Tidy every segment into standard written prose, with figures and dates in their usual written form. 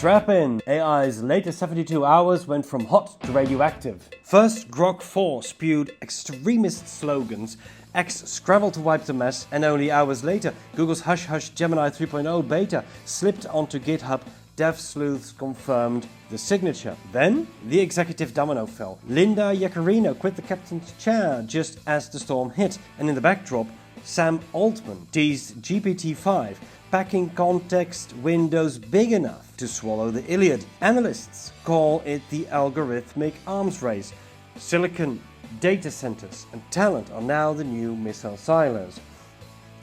Strap in! AI's latest 72 hours went from hot to radioactive. First, Grok 4 spewed extremist slogans, X scrambled to wipe the mess, and only hours later, Google's hush-hush Gemini 3.0 beta slipped onto GitHub. Dev sleuths confirmed the signature. Then, the executive domino fell. Linda Yaccarino quit the captain's chair just as the storm hit, and in the backdrop, Sam Altman teased GPT-5, packing context windows big enough to swallow the Iliad. Analysts call it the algorithmic arms race. Silicon, data centers, and talent are now the new missile silos.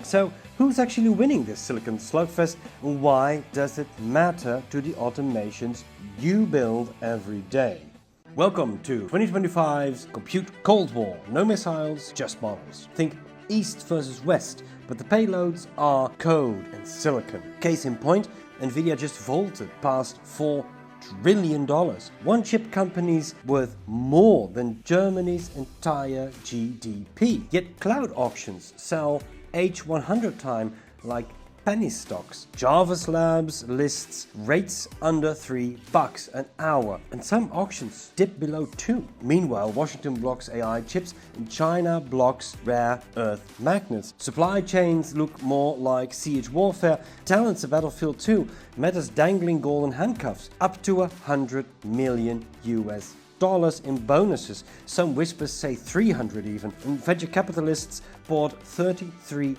So, who's actually winning this silicon slugfest, and why does it matter to the automations you build every day? Welcome to 2025's Compute Cold War. No missiles, just models. Think East versus West, but the payloads are code and silicon. Case in point, Nvidia just vaulted past $4 trillion. One chip company's worth more than Germany's entire GDP. Yet cloud auctions sell H100 time like penny stocks. Jarvis Labs lists rates under $3 an hour, and some auctions dip below 2. Meanwhile, Washington blocks AI chips and China blocks rare earth magnets. Supply chains look more like siege warfare. Talent's a battlefield too. Meta's dangling golden handcuffs, up to $100 million in bonuses. Some whispers say 300 even. And venture capitalists poured $33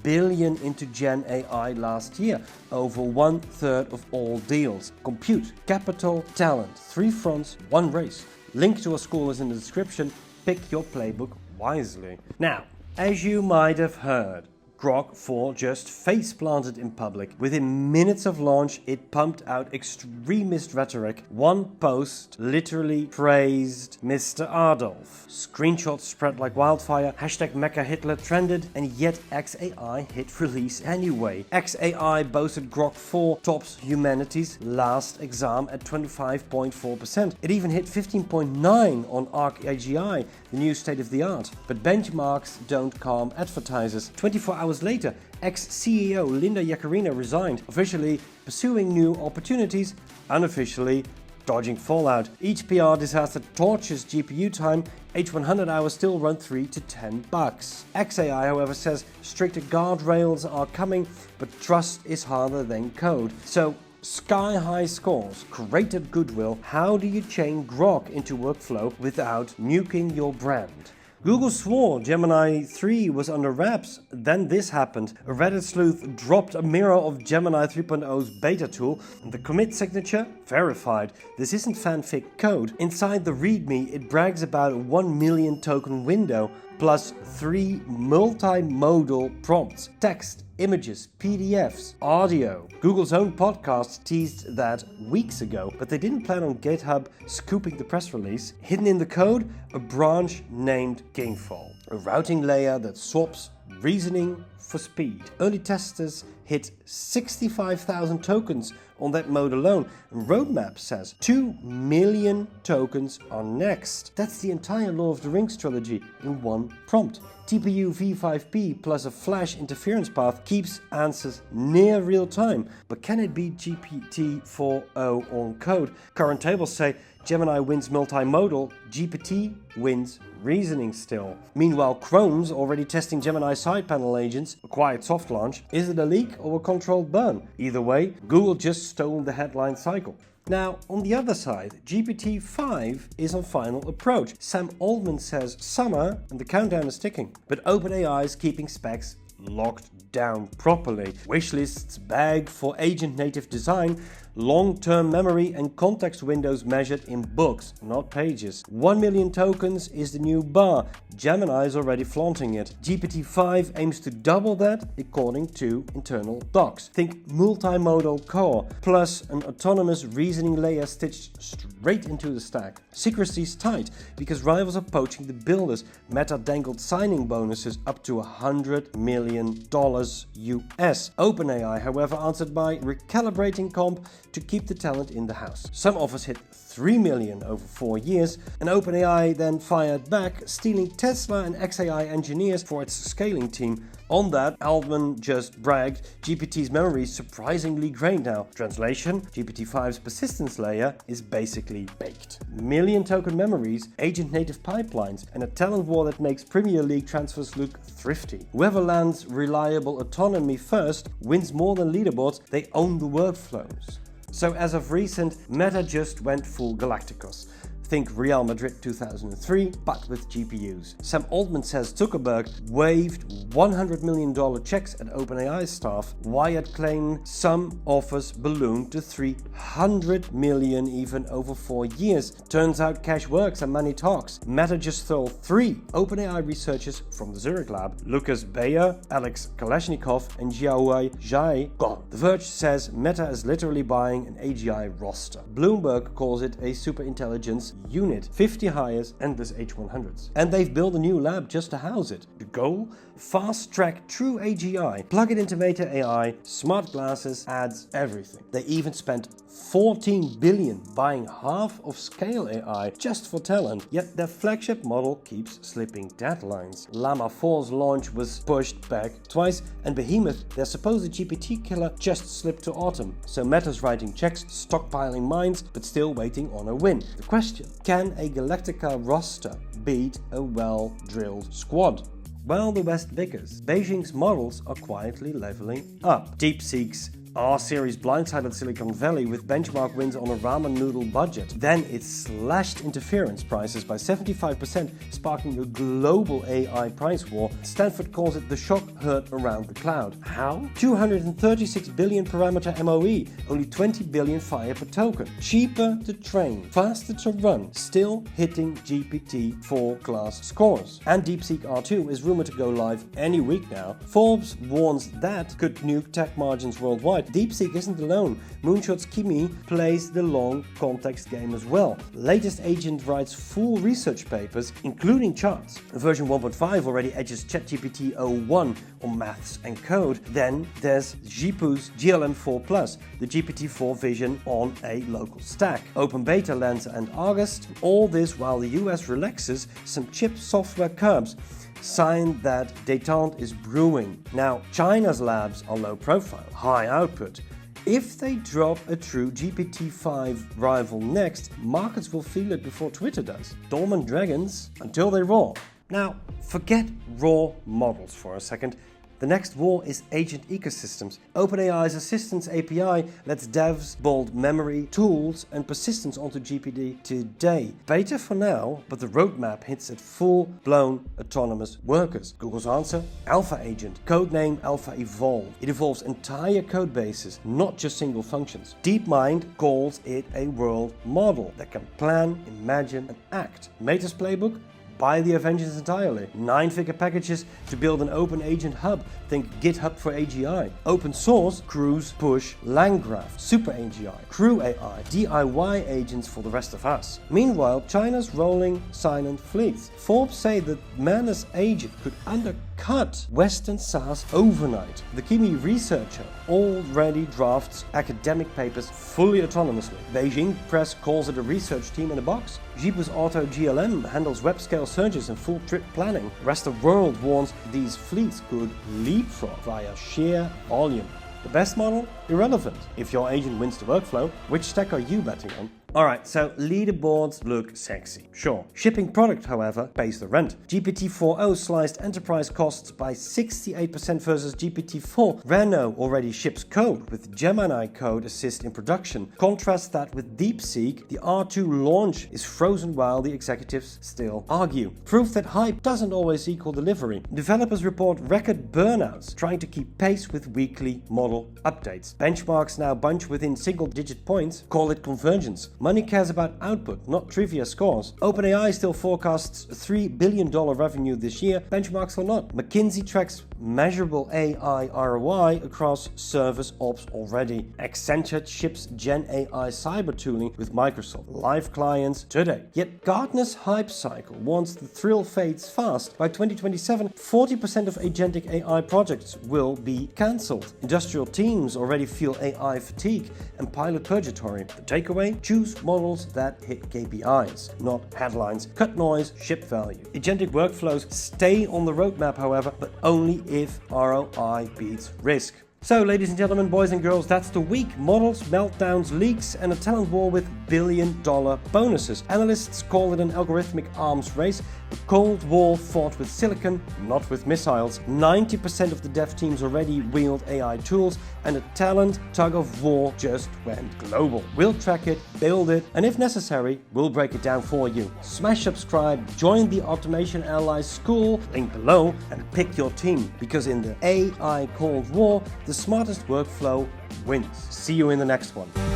billion into Gen AI last year, over 1/3 of all deals. Compute, capital, talent, 3 fronts, 1 race. Link to our school is in the description. Pick your playbook wisely. Now, as you might have heard, Grok 4 just face-planted in public. Within minutes of launch, it pumped out extremist rhetoric. One post literally praised Mr. Adolf. Screenshots spread like wildfire, hashtag Mecha Hitler trended, and yet XAI hit release anyway. XAI boasted Grok 4 tops humanity's last exam at 25.4%. It even hit 15.9 on ArcAGI, the new state-of-the-art. But benchmarks don't calm advertisers. 24 hours later, ex-CEO Linda Yaccarino resigned, officially pursuing new opportunities, unofficially dodging fallout. Each PR disaster tortures GPU time. H100 hours still run $3 to $10. XAI, however, says stricter guardrails are coming, but trust is harder than code. So, sky-high scores, created goodwill. How do you chain Grok into workflow without nuking your brand? Google swore Gemini 3 was under wraps, then this happened. A Reddit sleuth dropped a mirror of Gemini 3.0's beta tool, and the commit signature verified. This isn't fanfic code. Inside the README, it brags about a 1 million token window, plus 3 multimodal prompts, text, images, PDFs, audio. Google's own podcast teased that weeks ago, but they didn't plan on GitHub scooping the press release. Hidden in the code, a branch named Gainfall, a routing layer that swaps reasoning for speed. Early testers hit 65,000 tokens on that mode alone, and roadmap says 2 million tokens are next. That's the entire Lord of the Rings trilogy in one prompt. TPU v5p plus a flash interference path keeps answers near real time, but can it beat GPT-4o on code? Current tables say Gemini wins multimodal, GPT wins reasoning still. Meanwhile, Chrome's already testing Gemini side panel agents, a quiet soft launch. Is it a leak or a controlled burn? Either way, Google just stole the headline cycle. Now, on the other side, GPT-5 is on final approach. Sam Altman says summer, and the countdown is ticking. But OpenAI is keeping specs locked down properly. Wishlists beg for agent-native design, long-term memory and context windows measured in books, not pages. 1 million tokens is the new bar. Gemini is already flaunting it. GPT-5 aims to double that according to internal docs. Think multimodal core, plus an autonomous reasoning layer stitched straight into the stack. Secrecy's tight because rivals are poaching the builders. Meta dangled signing bonuses up to $100 million US. OpenAI, however, answered by recalibrating comp to keep the talent in the house. Some offers hit 3 million over 4 years, and OpenAI then fired back, stealing Tesla and XAI engineers for its scaling team. On that, Altman just bragged, GPT's memory is surprisingly great now. Translation, GPT-5's persistence layer is basically baked. Million token memories, agent native pipelines, and a talent war that makes Premier League transfers look thrifty. Whoever lands reliable autonomy first wins more than leaderboards, they own the workflows. So as of recent, Meta just went full Galácticos. Think Real Madrid 2003, but with GPUs. Sam Altman says Zuckerberg waived $100 million checks at OpenAI staff. Wired claimed some offers ballooned to 300 million even over 4 years. Turns out cash works and money talks. Meta just stole 3 OpenAI researchers from the Zurich lab. Lucas Bayer, Alex Kalashnikov and Xiaowei Zhai gone. The Verge says Meta is literally buying an AGI roster. Bloomberg calls it a superintelligence unit, 50 hires, endless H100s. And they've built a new lab just to house it. The goal? Fast-track true AGI. Plug it into Meta AI, smart glasses, ads, everything. They even spent 14 billion buying half of Scale AI just for talent, yet their flagship model keeps slipping deadlines. Llama 4's launch was pushed back twice, and Behemoth, their supposed GPT killer, just slipped to autumn. So Meta's writing checks, stockpiling mines, but still waiting on a win. The question, can a Galactica roster beat a well-drilled squad? Well, the West bickers. Beijing's models are quietly leveling up. DeepSeek's R-series blindsided Silicon Valley with benchmark wins on a ramen noodle budget. Then it slashed interference prices by 75%, sparking a global AI price war. Stanford calls it the shock heard around the cloud. How? 236 billion parameter MOE, only 20 billion fire per token. Cheaper to train, faster to run, still hitting GPT-4 class scores. And DeepSeek R2 is rumored to go live any week now. Forbes warns that could nuke tech margins worldwide. DeepSeek isn't alone. Moonshot's Kimi plays the long context game as well. Latest agent writes full research papers, including charts. Version 1.5 already edges ChatGPT 01 on maths and code. Then there's Jipu's GLM4+, the GPT-4 vision on a local stack. Open beta lands end August. All this while the US relaxes some chip software curbs. Sign that détente is brewing. Now, China's labs are low profile, high output. If they drop a true GPT-5 rival next, markets will feel it before Twitter does. Dormant dragons until they roar. Now, forget raw models for a second. The next war is agent ecosystems. OpenAI's Assistance API lets devs build memory, tools, and persistence onto GPT today. Beta for now, but the roadmap hints at full-blown autonomous workers. Google's answer? Alpha Agent, codename Alpha Evolve. It evolves entire code bases, not just single functions. DeepMind calls it a world model that can plan, imagine, and act. Meta's playbook? Buy the Avengers entirely. 9-figure packages to build an open agent hub. Think GitHub for AGI. Open source, Cruise, Push, Langgraph, Super AGI, Crew AI, DIY agents for the rest of us. Meanwhile, China's rolling silent fleets. Forbes say that Manus agent could undercut Western SaaS overnight. The Kimi researcher already drafts academic papers fully autonomously. Beijing press calls it a research team in a box. Jipu's Auto GLM handles web-scale searches and full trip planning. The rest of the world warns these fleets could leapfrog via sheer volume. The best model? Irrelevant. If your agent wins the workflow, which stack are you betting on? Alright, so leaderboards look sexy. Sure. Shipping product, however, pays the rent. GPT-4o sliced enterprise costs by 68% versus GPT-4. Renault already ships code with Gemini code assist in production. Contrast that with DeepSeek, the R2 launch is frozen while the executives still argue. Proof that hype doesn't always equal delivery. Developers report record burnouts, trying to keep pace with weekly model updates. Benchmarks now bunch within single-digit points. Call it convergence. Money cares about output, not trivia scores. OpenAI still forecasts $3 billion revenue this year, benchmarks or not. McKinsey tracks measurable AI ROI across service ops already. Accenture ships Gen AI cyber tooling with Microsoft. Live clients today. Yet Gartner's hype cycle warns the thrill fades fast. By 2027, 40% of agentic AI projects will be cancelled. Industrial teams already feel AI fatigue and pilot purgatory. The takeaway? Choose choose models that hit KPIs, not headlines, cut noise, ship value. Agentic workflows stay on the roadmap, however, but only if ROI beats risk. So, ladies and gentlemen, boys and girls, that's the week. Models, meltdowns, leaks, and a talent war with billion-dollar bonuses. Analysts call it an algorithmic arms race, a cold war fought with silicon, not with missiles. 90% of the dev teams already wield AI tools, and a talent tug-of-war just went global. We'll track it, build it, and if necessary, we'll break it down for you. Smash subscribe, join the Automation Allies School, link below, and pick your team, because in the AI Cold War, the smartest workflow wins. See you in the next one.